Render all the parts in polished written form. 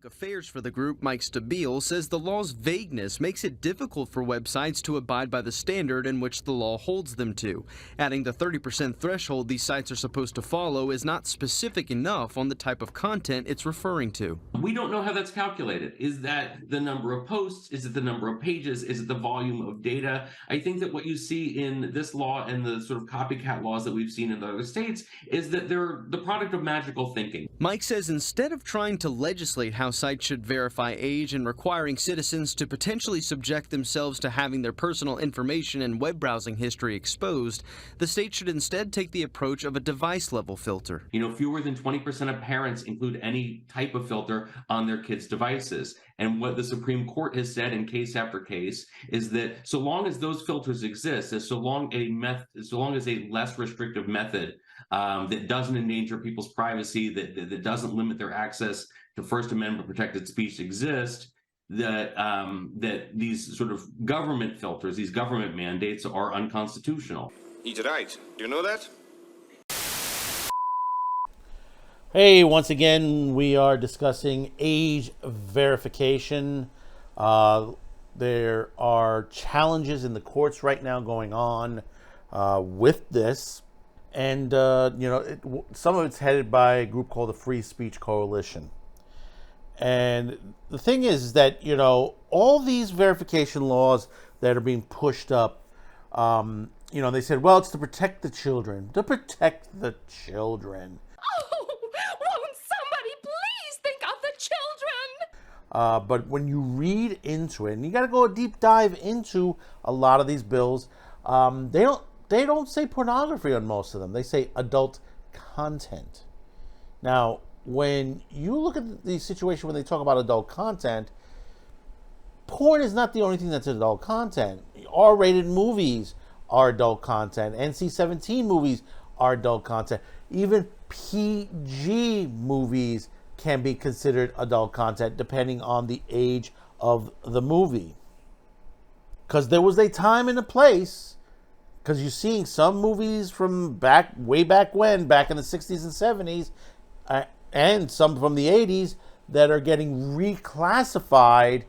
Public Affairs for the group, Mike Stabile, says the law's vagueness makes it difficult for websites to abide by the standard in which the law holds them to, adding the 30% threshold these sites are supposed to follow is not specific enough on the type of content it's referring to. We don't know how that's calculated. Is that the number of posts? Is it the number of pages? Is it the volume of data? I think that what you see in this law and the sort of copycat laws that we've seen in the other states is that they're the product of magical thinking. Mike says instead of trying to legislate how sites should verify age and requiring citizens to potentially subject themselves to having their personal information and web browsing history exposed, the state should instead take the approach of a device-level filter. Fewer than 20% of parents include any type of filter on their kids' devices. And what the Supreme Court has said in case after case is that so long as those filters exist, so long as a less restrictive method that doesn't endanger people's privacy, that doesn't limit their access to First Amendment protected speech exist, that these sort of government filters, these government mandates are unconstitutional. He's right. Do you know that? Hey, once again, we are discussing age verification. There are challenges in the courts right now going on with this. And, some of it's headed by a group called the Free Speech Coalition. And the thing is that, all these verification laws that are being pushed up, they said, well, it's to protect the children. To protect the children. Won't somebody please think of the children? But when you read into it, and you got to go a deep dive into a lot of these bills, they don't say pornography on most of them. They say adult content. Now, when you look at the situation when they talk about adult content, porn is not the only thing that's adult content. R-rated movies are adult content. NC-17 movies are adult content. Even PG movies can be considered adult content depending on the age of the movie. Because there was a time and a place, because you're seeing some movies from way back when, back in the 60s and 70s, and some from the 80s that are getting reclassified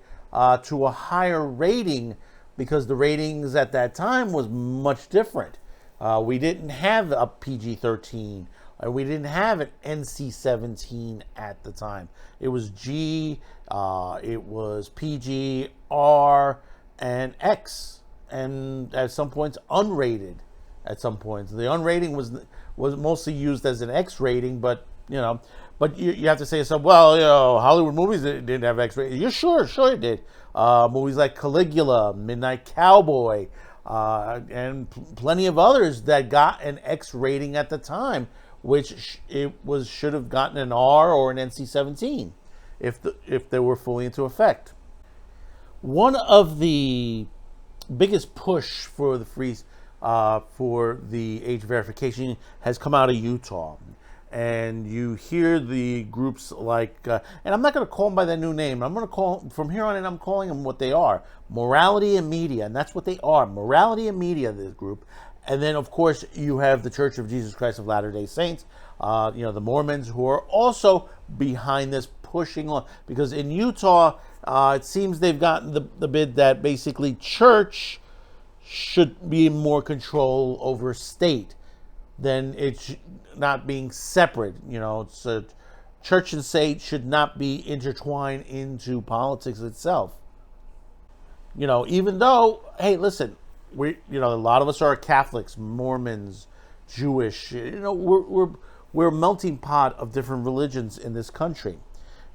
to a higher rating because the ratings at that time was much different. We didn't have a PG-13, and we didn't have an NC-17 at the time. It was G, it was PG, R, and X, and at some points unrated. At some points, the unrating was mostly used as an X rating, but you have to say to yourself, well, Hollywood movies didn't have X rating. Sure it did. Movies like Caligula, Midnight Cowboy, and plenty of others that got an X rating at the time, which should have gotten an R or an NC-17 if they were fully into effect. One of the biggest push for the age verification has come out of Utah. And you hear the groups like, and I'm not going to call them by their new name. I'm going to call, from here on in, I'm calling them what they are. Morality and Media, and that's what they are. Morality and Media, this group. And then, of course, you have the Church of Jesus Christ of Latter-day Saints, the Mormons, who are also behind this, pushing on. Because in Utah, it seems they've gotten the bid that basically church should be in more control over state than it not being separate. It's church and state should not be intertwined into politics itself. Even though, hey, listen, a lot of us are Catholics, Mormons, Jewish. We're a melting pot of different religions in this country,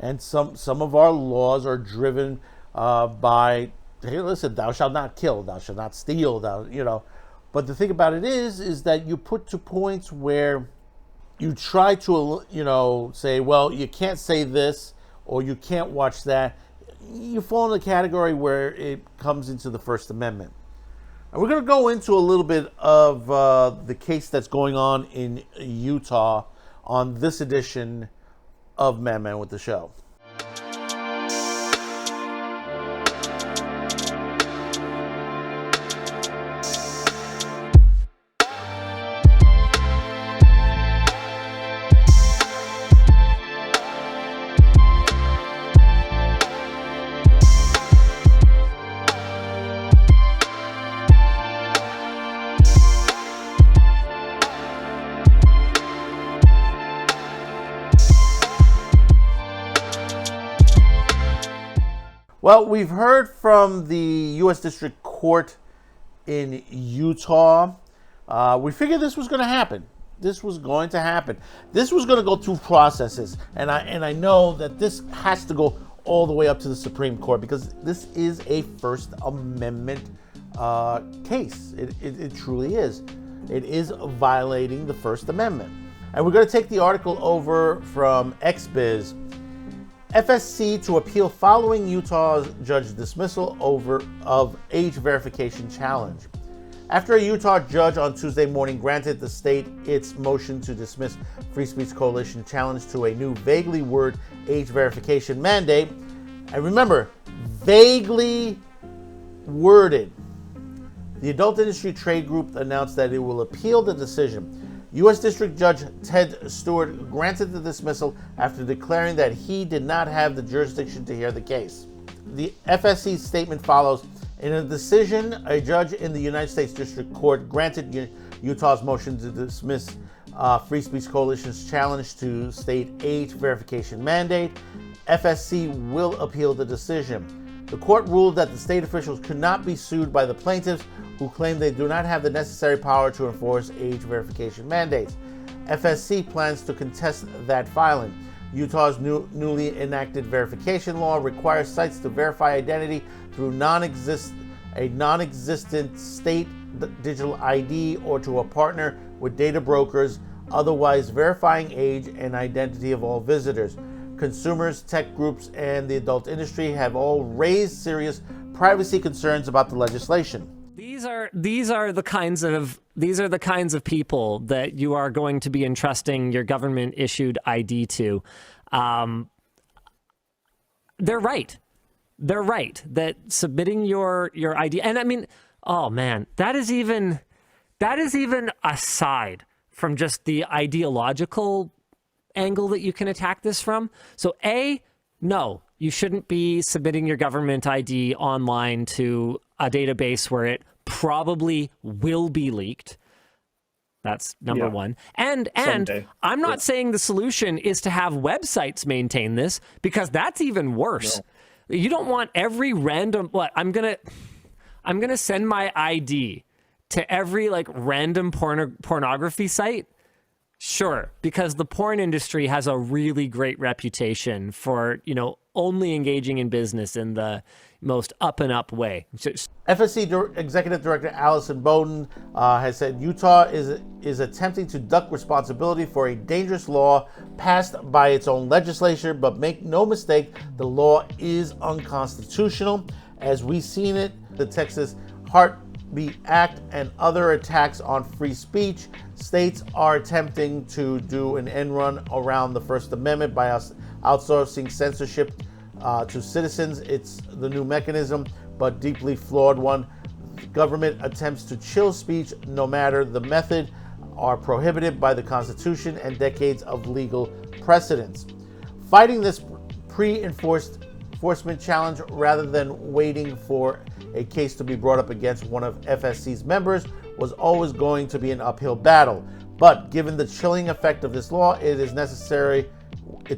and some of our laws are driven by, hey, listen, thou shalt not kill, thou shalt not steal, But the thing about it is that you put to points where you try to, say, well, you can't say this or you can't watch that. You fall in the category where it comes into the First Amendment. And we're going to go into a little bit of the case that's going on in Utah on this edition of Man Man with the Show. Well, we've heard from the U.S. District Court in Utah. We figured this was going to happen. This was going to happen. This was going to go through processes, and I know that this has to go all the way up to the Supreme Court because this is a First Amendment case. It truly is. It is violating the First Amendment. And we're going to take the article over from XBiz. FSC to appeal following Utah's judge dismissal of age verification challenge. After a Utah judge on Tuesday morning granted the state its motion to dismiss Free Speech Coalition challenge to a new vaguely worded age verification mandate, and remember, vaguely worded, the Adult Industry Trade Group announced that it will appeal the decision. U.S. District Judge Ted Stewart granted the dismissal after declaring that he did not have the jurisdiction to hear the case. The FSC statement follows. In a decision, a judge in the United States District Court granted Utah's motion to dismiss Free Speech Coalition's challenge to state age verification mandate. FSC will appeal the decision. The court ruled that the state officials could not be sued by the plaintiffs who claim they do not have the necessary power to enforce age verification mandates. FSC plans to contest that filing. Utah's newly enacted verification law requires sites to verify identity through a non-existent state digital ID or to a partner with data brokers, otherwise verifying age and identity of all visitors. Consumers, tech groups, and the adult industry have all raised serious privacy concerns about the legislation. These are the kinds of people that you are going to be entrusting your government issued ID to. They're right. They're right that submitting your ID, and I mean, oh man, that is even aside from just the ideological angle that you can attack this from. So no, you shouldn't be submitting your government ID online to a database where it probably will be leaked. That's number one. And someday. I'm not saying the solution is to have websites maintain this, because that's even worse. No. You don't want every random I'm gonna send my ID to every random pornography site. Sure, because the porn industry has a really great reputation for, only engaging in business in the most up and up way. FSC Executive Director Allison Bowden has said Utah is attempting to duck responsibility for a dangerous law passed by its own legislature, but make no mistake, the law is unconstitutional. As we've seen it, the Texas Heartbeat Act and other attacks on free speech, states are attempting to do an end run around the First Amendment by outsourcing censorship to citizens. It's the new mechanism, but deeply flawed one. Government attempts to chill speech, no matter the method, are prohibited by the Constitution and decades of legal precedents. Fighting this enforcement challenge rather than waiting for a case to be brought up against one of FSC's members was always going to be an uphill battle. But given the chilling effect of this law, it's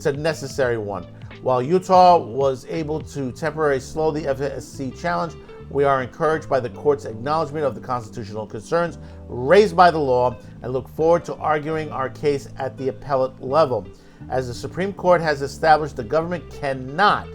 a necessary one. While Utah was able to temporarily slow the FSC challenge, we are encouraged by the court's acknowledgement of the constitutional concerns raised by the law and look forward to arguing our case at the appellate level. As the Supreme Court has established, the government cannot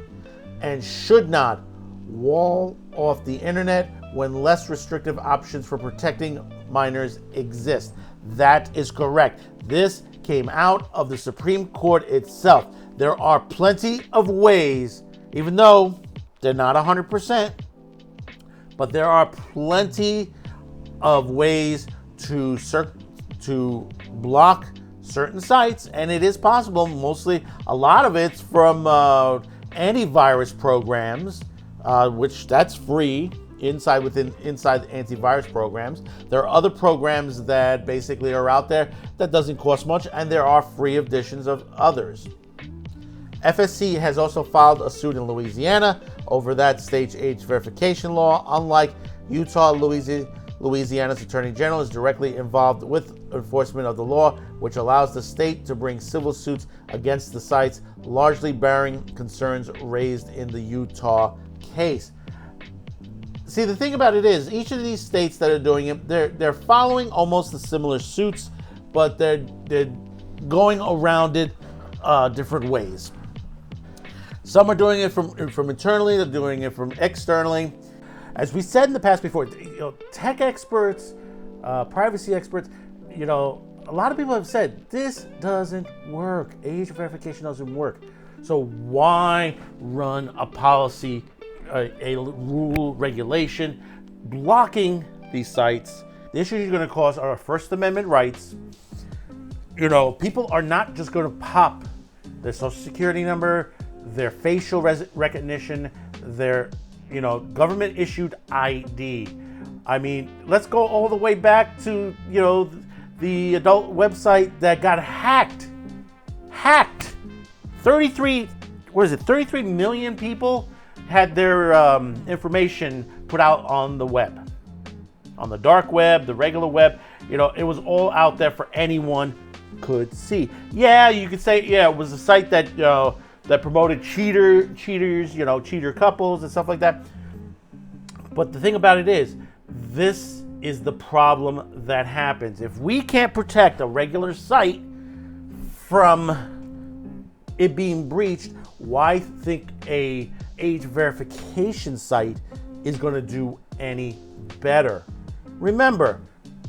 and should not wall off the internet when less restrictive options for protecting minors exist. That is correct. This came out of the Supreme Court itself. There are plenty of ways, even though they're not 100%, but there are plenty of ways to block certain sites, and it is possible. Mostly, a lot of it's from antivirus programs, which that's free inside antivirus programs. There are other programs that basically are out there that doesn't cost much, and there are free editions of others. FSC has also filed a suit in Louisiana over that state's age verification law. Unlike Utah, Louisiana's Attorney General is directly involved with enforcement of the law, which allows the state to bring civil suits against the sites, largely bearing concerns raised in the Utah case. See, the thing about it is, each of these states that are doing it, they're following almost the similar suits, but they're going around it different ways. Some are doing it from internally, they're doing it from externally. As we said in the past before, tech experts, privacy experts, a lot of people have said this doesn't work. Age verification doesn't work. So why run a policy, a rule, regulation, blocking these sites? The issues you're going to cause are First Amendment rights. People are not just going to pop their social security number, their facial recognition, their government issued ID. I mean, let's go all the way back to the adult website that got hacked. 33 million people had their information put out on the web, on the dark web, the regular web. It was all out there for anyone could see. Yeah, you could say, it was a site that that promoted cheaters, cheater couples and stuff like that. But the thing about it is, this is the problem that happens. If we can't protect a regular site from it being breached, why think a age verification site is going to do any better? Remember,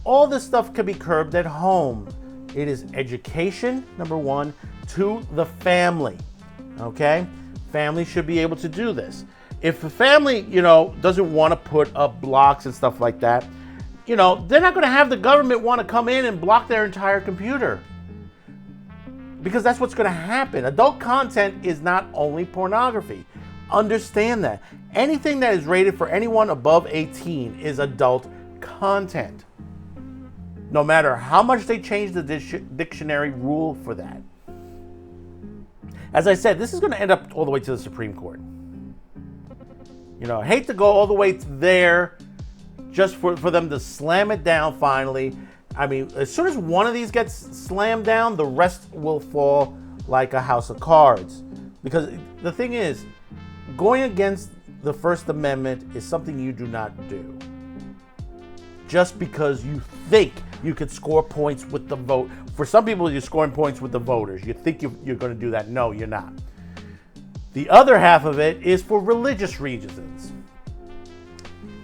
all this stuff can be curbed at home. It is education, number one, to the family. Okay? Family should be able to do this. If the family, doesn't want to put up blocks and stuff like that, they're not going to have the government want to come in and block their entire computer. Because that's what's going to happen. Adult content is not only pornography. Understand that. Anything that is rated for anyone above 18 is adult content. No matter how much they change the dictionary rule for that. As I said, this is going to end up all the way to the Supreme Court. I hate to go all the way to there just for them to slam it down finally. I mean, as soon as one of these gets slammed down, the rest will fall like a house of cards. Because the thing is, going against the First Amendment is something you do not do. Just because you think you could score points with the vote. For some people, you're scoring points with the voters. You think you're going to do that. No, you're not. The other half of it is for religious reasons.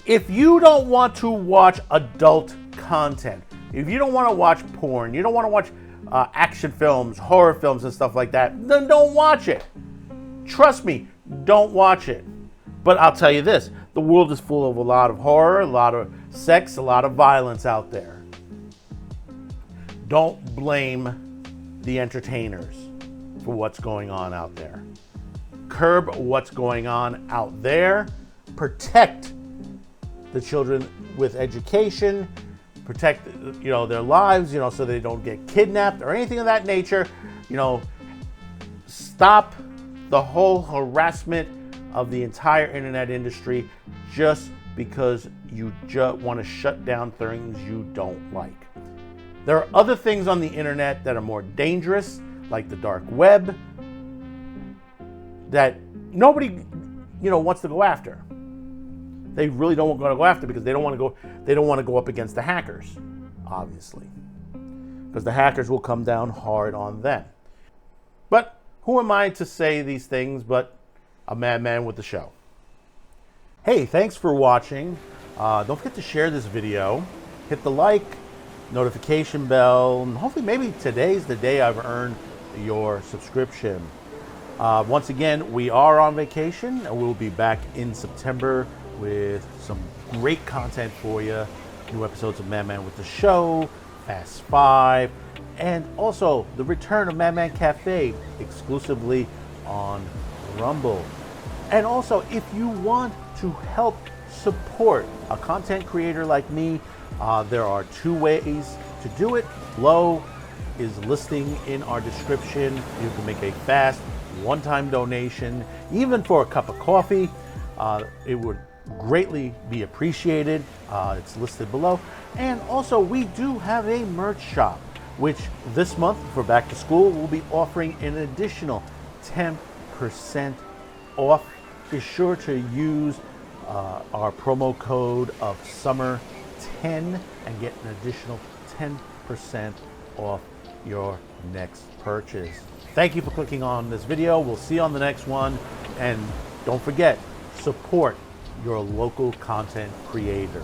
If you don't want to watch adult content, if you don't want to watch porn, you don't want to watch action films, horror films and stuff like that, then don't watch it. Trust me, don't watch it. But I'll tell you this, the world is full of a lot of horror, a lot of sex, a lot of violence out there. Don't blame the entertainers for what's going on out there. Curb what's going on out there. Protect the children with education. Protect, their lives, so they don't get kidnapped or anything of that nature. Stop the whole harassment of the entire internet industry just because you want to shut down things you don't like. There are other things on the internet that are more dangerous, like the dark web, that nobody, wants to go after. They really don't want to go after because they don't want to go up against the hackers, obviously. Because the hackers will come down hard on them. But who am I to say these things but a madman with the show? Hey, thanks for watching. Don't forget to share this video. Hit the like, notification bell, and hopefully maybe today's the day I've earned your subscription. Once again, we are on vacation and we'll be back in September with some great content for you. New episodes of Madman with the Show, Fast 5, and also the return of Madman Cafe exclusively on Rumble. And also, if you want to help support a content creator like me, there are two ways to do it. Below is listing in our description. You can make a fast one-time donation, even for a cup of coffee. It would greatly be appreciated. It's listed below. And also, we do have a merch shop, which this month for back to school, we'll be offering an additional 10% off be sure to use our promo code of SUMMER10 and get an additional 10% off your next purchase. Thank you for clicking on this video. We'll see you on the next one. And don't forget, support your local content creator.